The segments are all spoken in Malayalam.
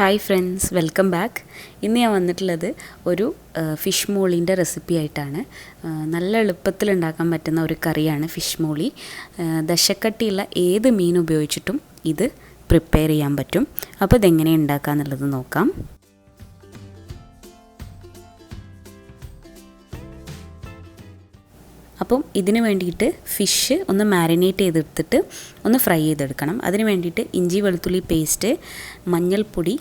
Hi friends, welcome back. ഇന്ന് ഞാൻ വന്നിട്ടുള്ളത് ഒരു ഫിഷ് മോളീൻ്റെ റെസിപ്പി ആയിട്ടാണ്. നല്ല എളുപ്പത്തിൽ ഉണ്ടാക്കാൻ പറ്റുന്ന ഒരു കറിയാണ് ഫിഷ് മോളി. ദശക്കട്ടിയുള്ള ഏത് മീൻ ഉപയോഗിച്ചിട്ടും ഇത് പ്രിപ്പയർ ചെയ്യാൻ പറ്റും. അപ്പോൾ ഇതെങ്ങനെ ഉണ്ടാക്കുക എന്നുള്ളത് നോക്കാം. അപ്പം ഇതിന് വേണ്ടിയിട്ട് ഫിഷ് ഒന്ന് മാരിനേറ്റ് ചെയ്തെടുത്തിട്ട് ഒന്ന് ഫ്രൈ ചെയ്തെടുക്കണം. അതിന് വേണ്ടിയിട്ട് ഇഞ്ചി വെളുത്തുള്ളി പേസ്റ്റ്, മഞ്ഞൾപ്പൊടി,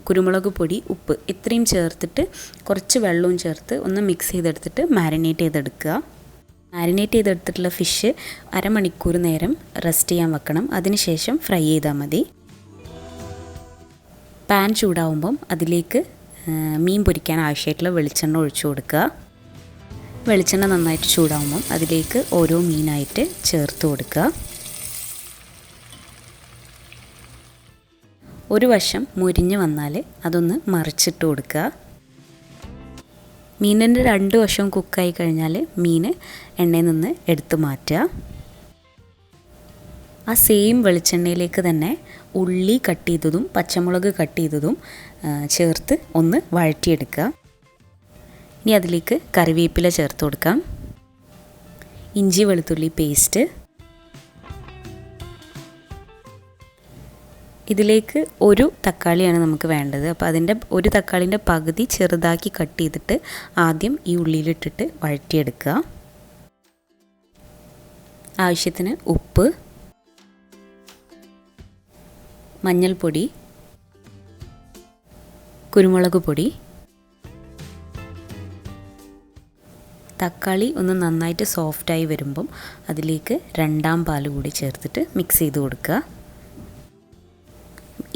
കുരുമുളക് പൊടി, ഉപ്പ് ഇത്രയും ചേർത്തിട്ട് കുറച്ച് വെള്ളവും ചേർത്ത് ഒന്ന് മിക്സ് ചെയ്തെടുത്തിട്ട് മാരിനേറ്റ് ചെയ്തെടുക്കുക. മാരിനേറ്റ് ചെയ്തെടുത്തിട്ടുള്ള ഫിഷ് അരമണിക്കൂർ നേരം റെസ്റ്റ് ചെയ്യാൻ വെക്കണം. അതിനുശേഷം ഫ്രൈ ചെയ്താൽ മതി. പാൻ ചൂടാവുമ്പം അതിലേക്ക് മീൻ പൊരിക്കാൻ ആവശ്യമായിട്ടുള്ള വെളിച്ചെണ്ണ ഒഴിച്ചു കൊടുക്കുക. വെളിച്ചെണ്ണ നന്നായിട്ട് ചൂടാകുമ്പം അതിലേക്ക് ഓരോ മീനായിട്ട് ചേർത്ത് കൊടുക്കുക. ഒരു വശം മുരിഞ്ഞ് വന്നാൽ അതൊന്ന് മറിച്ചിട്ട് കൊടുക്കുക. മീനിൻ്റെ രണ്ട് വശവും കുക്കായി കഴിഞ്ഞാൽ മീൻ എണ്ണയിൽ നിന്ന് എടുത്ത് മാറ്റുക. ആ സെയിം വെളിച്ചെണ്ണയിലേക്ക് തന്നെ ഉള്ളി കട്ട് ചെയ്തതും പച്ചമുളക് കട്ട് ചെയ്തതും ചേർത്ത് ഒന്ന് വഴറ്റിയെടുക്കുക. ഇനി അതിലേക്ക് കറിവേപ്പില ചേർത്ത് കൊടുക്കാം. ഇഞ്ചി വെളുത്തുള്ളി പേസ്റ്റ്, ഇതിലേക്ക് ഒരു തക്കാളിയാണ് നമുക്ക് വേണ്ടത്. അപ്പോൾ അതിൻ്റെ ഒരു തക്കാളിൻ്റെ പകുതി ചെറുതാക്കി കട്ട് ചെയ്തിട്ട് ആദ്യം ഈ ഉള്ളിയിലിട്ടിട്ട് വഴറ്റിയെടുക്കുക. ആവശ്യത്തിന് ഉപ്പ്, മഞ്ഞൾപ്പൊടി, കുരുമുളക് പൊടി. തക്കാളി ഒന്ന് നന്നായിട്ട് സോഫ്റ്റായി വരുമ്പം അതിലേക്ക് രണ്ടാം പാൽ കൂടി ചേർത്തിട്ട് മിക്സ് ചെയ്ത് കൊടുക്കുക.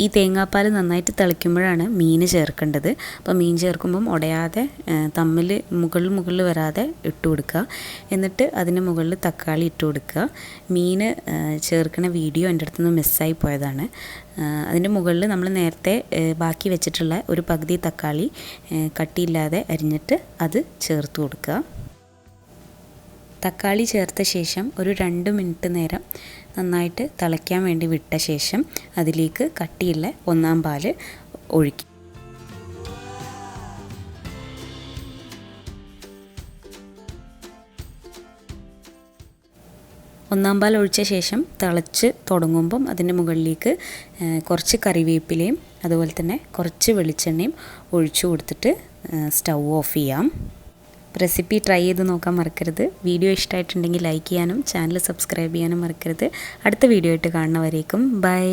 ഈ തേങ്ങാപ്പാൽ നന്നായിട്ട് തിളയ്ക്കുമ്പോഴാണ് മീൻ ചേർക്കേണ്ടത്. അപ്പോൾ മീൻ ചേർക്കുമ്പം ഉടയാതെ തമ്മിൽ മുകളിൽ വരാതെ ഇട്ട് കൊടുക്കുക. എന്നിട്ട് അതിന് മുകളിൽ തക്കാളി ഇട്ട് കൊടുക്കുക. മീൻ ചേർക്കുന്ന വീഡിയോ എൻ്റെ അടുത്തുനിന്ന് മിസ്സായി പോയതാണ്. അതിൻ്റെ മുകളിൽ നമ്മൾ നേരത്തെ ബാക്കി വെച്ചിട്ടുള്ള ഒരു പകുതി തക്കാളി കട്ടിയില്ലാതെ അരിഞ്ഞിട്ട് അത് ചേർത്ത് കൊടുക്കുക. തക്കാളി ചേർത്ത ശേഷം ഒരു 2 മിനിറ്റ് നേരം നന്നായിട്ട് തിളയ്ക്കാൻ വേണ്ടി വിട്ട ശേഷം അതിലേക്ക് കട്ടിയുള്ള ഒന്നാം പാൽ ഒഴിക്കും. ഒന്നാം പാൽ ഒഴിച്ച ശേഷം തിളച്ച് തുടങ്ങുമ്പം അതിൻ്റെ മുകളിലേക്ക് കുറച്ച് കറിവേപ്പിലയും അതുപോലെ തന്നെ കുറച്ച് വെളിച്ചെണ്ണയും ഒഴിച്ചു കൊടുത്തിട്ട് സ്റ്റൗ ഓഫ് ചെയ്യാം. റെസിപ്പി ട്രൈ ചെയ്ത് നോക്കാൻ മറക്കരുത്. വീഡിയോ ഇഷ്ടമായിട്ടുണ്ടെങ്കിൽ ലൈക്ക് ചെയ്യാനും ചാനൽ സബ്സ്ക്രൈബ് ചെയ്യാനും മറക്കരുത്. അടുത്ത വീഡിയോ ആയിട്ട് കാണുന്നവരേക്കും ബൈ.